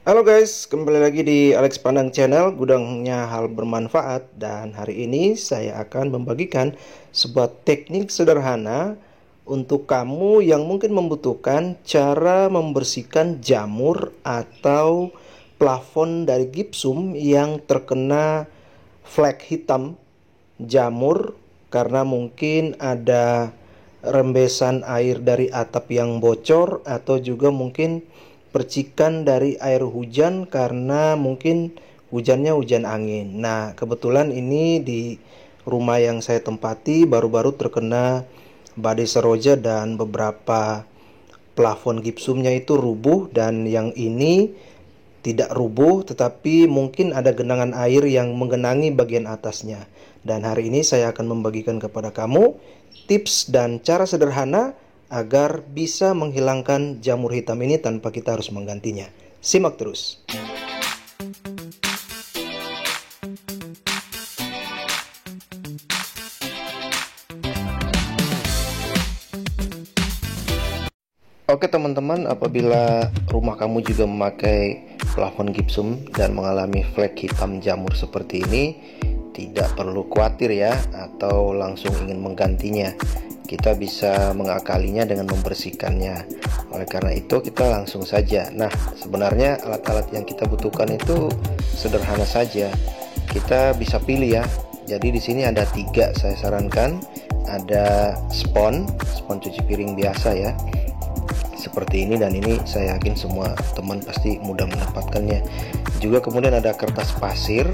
Halo guys, kembali lagi di Alex Pandang Channel, gudangnya hal bermanfaat. Dan hari ini saya akan membagikan sebuah teknik sederhana untuk kamu yang mungkin membutuhkan cara membersihkan jamur atau plafon dari gipsum yang terkena flek hitam jamur karena mungkin ada rembesan air dari atap yang bocor, atau juga mungkin percikan dari air hujan karena mungkin hujannya hujan angin. Nah, kebetulan ini di rumah yang saya tempati baru-baru terkena badai seroja dan beberapa plafon gipsumnya itu rubuh, dan yang ini tidak rubuh tetapi mungkin ada genangan air yang menggenangi bagian atasnya. Dan hari ini saya akan membagikan kepada kamu tips dan cara sederhana agar bisa menghilangkan jamur hitam ini tanpa kita harus menggantinya. Simak terus. Oke teman-teman, apabila rumah kamu juga memakai plafon gipsum dan mengalami flek hitam jamur seperti ini, tidak perlu khawatir ya, atau langsung ingin menggantinya. Kita bisa mengakalinya dengan membersihkannya. Oleh karena itu kita langsung saja. Nah, sebenarnya alat-alat yang kita butuhkan itu sederhana saja. Kita bisa pilih ya. Jadi di sini ada 3 saya sarankan. Ada spons cuci piring biasa ya, seperti ini, dan ini saya yakin semua teman pasti mudah mendapatkannya. Juga kemudian ada kertas pasir.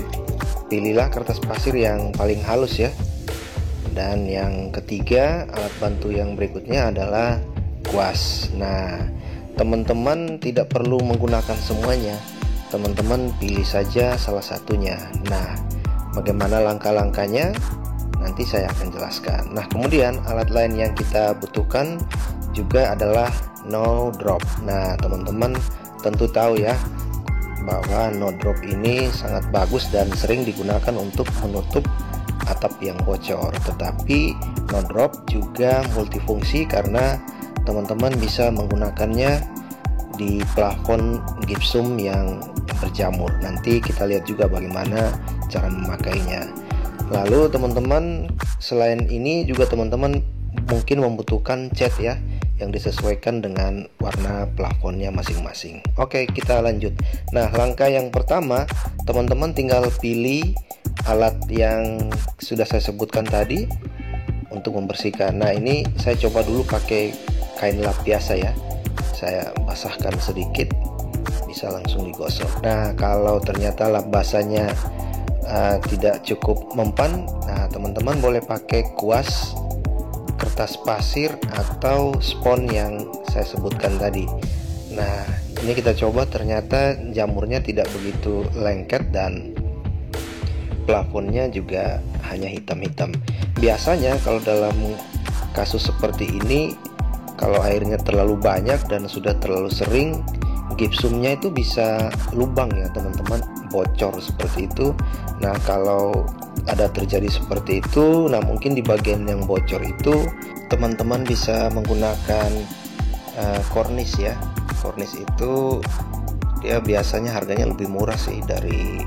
Pilihlah kertas pasir yang paling halus ya. Dan yang ketiga, alat bantu yang berikutnya adalah kuas. Nah, teman-teman tidak perlu menggunakan semuanya. Teman-teman pilih saja salah satunya. Nah, bagaimana langkah-langkahnya? Nanti saya akan jelaskan. Nah, kemudian alat lain yang kita butuhkan juga adalah no drop. Nah, teman-teman tentu tahu ya bahwa no drop ini sangat bagus dan sering digunakan untuk menutup atap yang bocor. Tetapi no drop juga multifungsi karena teman-teman bisa menggunakannya di plafon gipsum yang berjamur. Nanti kita lihat juga bagaimana cara memakainya. Lalu teman-teman, selain ini juga teman-teman mungkin membutuhkan cat ya, yang disesuaikan dengan warna plafonnya masing-masing. Oke, kita lanjut. Nah, langkah yang pertama, teman-teman tinggal pilih alat yang sudah saya sebutkan tadi untuk membersihkan. Nah, ini saya coba dulu pakai kain lap biasa ya. Saya basahkan sedikit, bisa langsung digosok. Nah, kalau ternyata lap basahnya tidak cukup mempan, nah teman-teman boleh pakai kuas, kertas pasir, atau spons yang saya sebutkan tadi. Nah, ini kita coba, ternyata jamurnya tidak begitu lengket dan plafonnya juga hanya hitam-hitam. Biasanya kalau dalam kasus seperti ini, kalau airnya terlalu banyak dan sudah terlalu sering, gipsumnya itu bisa lubang ya teman-teman, bocor seperti itu. Nah, kalau ada terjadi seperti itu, nah mungkin di bagian yang bocor itu teman-teman bisa menggunakan kornis ya. Kornis itu dia biasanya harganya lebih murah sih dari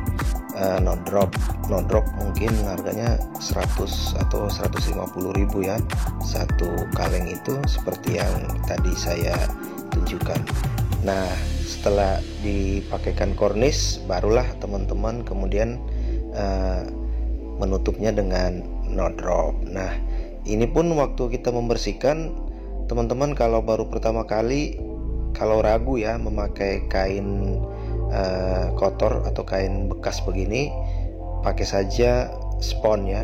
no drop. No drop mungkin harganya 100 atau 150.000 ya satu kaleng itu, seperti yang tadi saya tunjukkan. Nah, setelah dipakaikan kornis, barulah teman-teman kemudian menutupnya dengan no drop. Nah, ini pun waktu kita membersihkan, teman-teman kalau baru pertama kali, kalau ragu ya memakai kain kotor atau kain bekas begini, pakai saja spons ya,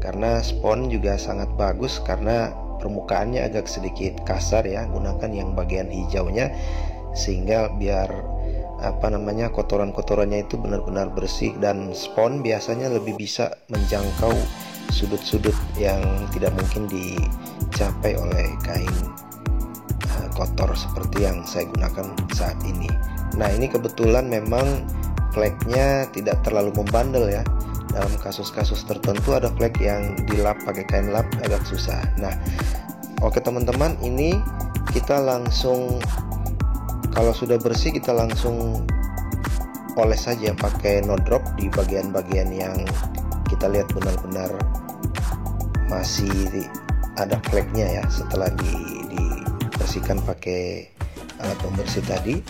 karena spons juga sangat bagus karena permukaannya agak sedikit kasar ya. Gunakan yang bagian hijaunya sehingga biar kotoran-kotorannya itu benar-benar bersih, dan spons biasanya lebih bisa menjangkau sudut-sudut yang tidak mungkin dicapai oleh kain kotor seperti yang saya gunakan saat ini. Nah, ini kebetulan memang fleknya tidak terlalu membandel ya. Dalam kasus-kasus tertentu ada flek yang dilap pakai kain lap agak susah. Nah, oke teman-teman, ini kita langsung, kalau sudah bersih kita langsung oles saja pakai no drop di bagian-bagian yang kita lihat benar-benar masih ada fleknya ya, setelah dibersihkan pakai alat pembersih tadi.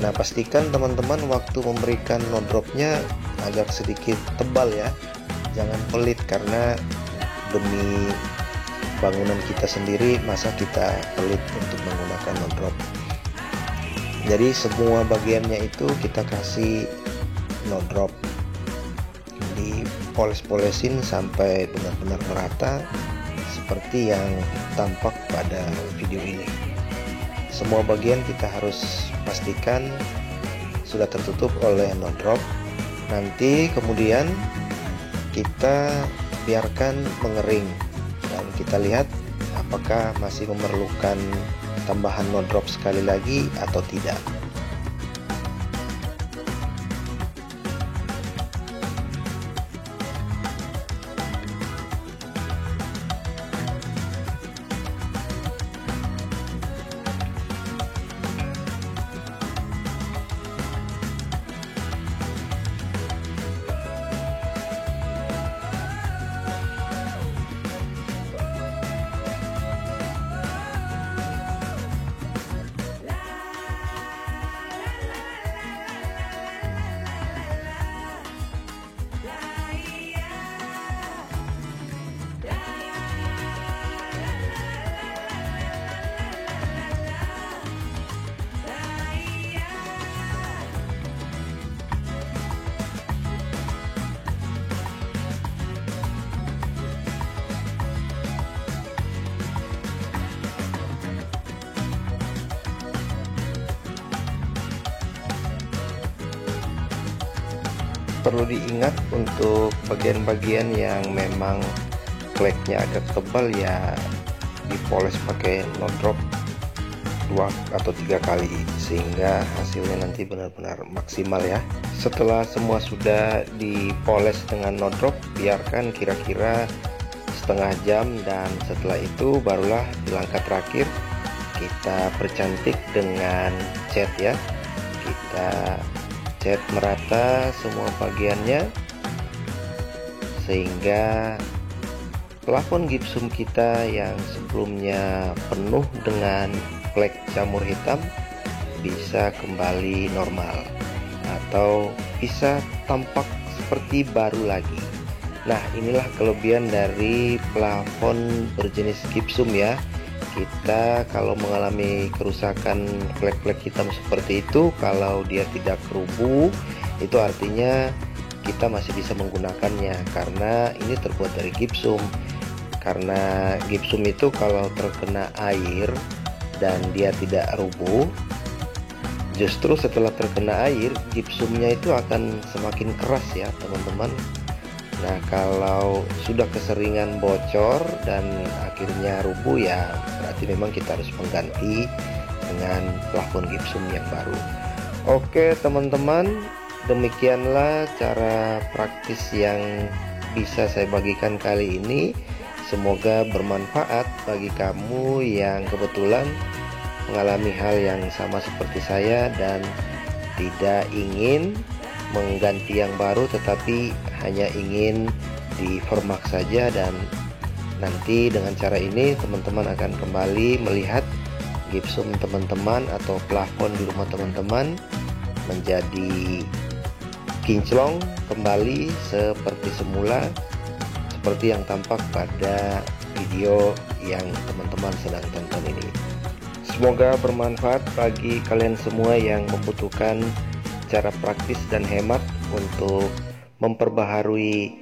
Nah, pastikan teman-teman waktu memberikan no dropnya agak sedikit tebal ya, jangan pelit, karena demi bangunan kita sendiri masa kita pelit untuk menggunakan no drop. Jadi semua bagiannya itu kita kasih no drop, dipoles-polesin sampai benar-benar merata seperti yang tampak pada video ini. Semua bagian kita harus pastikan sudah tertutup oleh no drop. Nanti kemudian kita biarkan mengering dan kita lihat apakah masih memerlukan tambahan no drop sekali lagi atau tidak. Perlu diingat untuk bagian-bagian yang memang fleknya agak tebal ya dipoles pakai no drop 2 atau 3 kali sehingga hasilnya nanti benar-benar maksimal ya. Setelah semua sudah dipoles dengan no drop, biarkan kira-kira setengah jam, dan setelah itu barulah di langkah terakhir kita percantik dengan cat ya. Kita cat merata semua bagiannya sehingga plafon gipsum kita yang sebelumnya penuh dengan flek jamur hitam bisa kembali normal atau bisa tampak seperti baru lagi. Nah, inilah kelebihan dari plafon berjenis gipsum ya. Kita kalau mengalami kerusakan flek-flek hitam seperti itu, kalau dia tidak kerubuh, itu artinya kita masih bisa menggunakannya karena ini terbuat dari gipsum. Karena gipsum itu kalau terkena air dan dia tidak rubuh, justru setelah terkena air gipsumnya itu akan semakin keras ya teman-teman. Nah, kalau sudah keseringan bocor dan akhirnya rubuh ya berarti memang kita harus mengganti dengan plafon gipsum yang baru. Oke teman-teman, demikianlah cara praktis yang bisa saya bagikan kali ini. Semoga bermanfaat bagi kamu yang kebetulan mengalami hal yang sama seperti saya dan tidak ingin mengganti yang baru, tetapi hanya ingin dipermak saja, dan nanti dengan cara ini teman-teman akan kembali melihat gipsum teman-teman atau plafon di rumah teman-teman menjadi kinclong kembali seperti semula, seperti yang tampak pada video yang teman-teman sedang tonton ini. Semoga bermanfaat bagi kalian semua yang membutuhkan cara praktis dan hemat untuk memperbaharui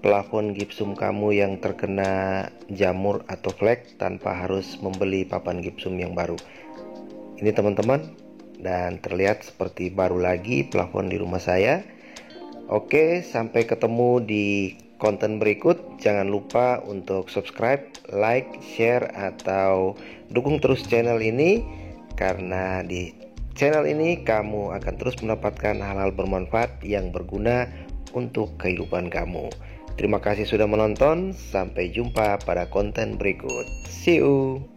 plafon gipsum kamu yang terkena jamur atau flek tanpa harus membeli papan gipsum yang baru. Ini teman-teman, dan terlihat seperti baru lagi plafon di rumah saya. Oke, sampai ketemu di konten berikut. Jangan lupa untuk subscribe, like, share, atau dukung terus channel ini, karena di channel ini kamu akan terus mendapatkan hal-hal bermanfaat yang berguna untuk kehidupan kamu. Terima kasih sudah menonton, sampai jumpa pada konten berikut. See you.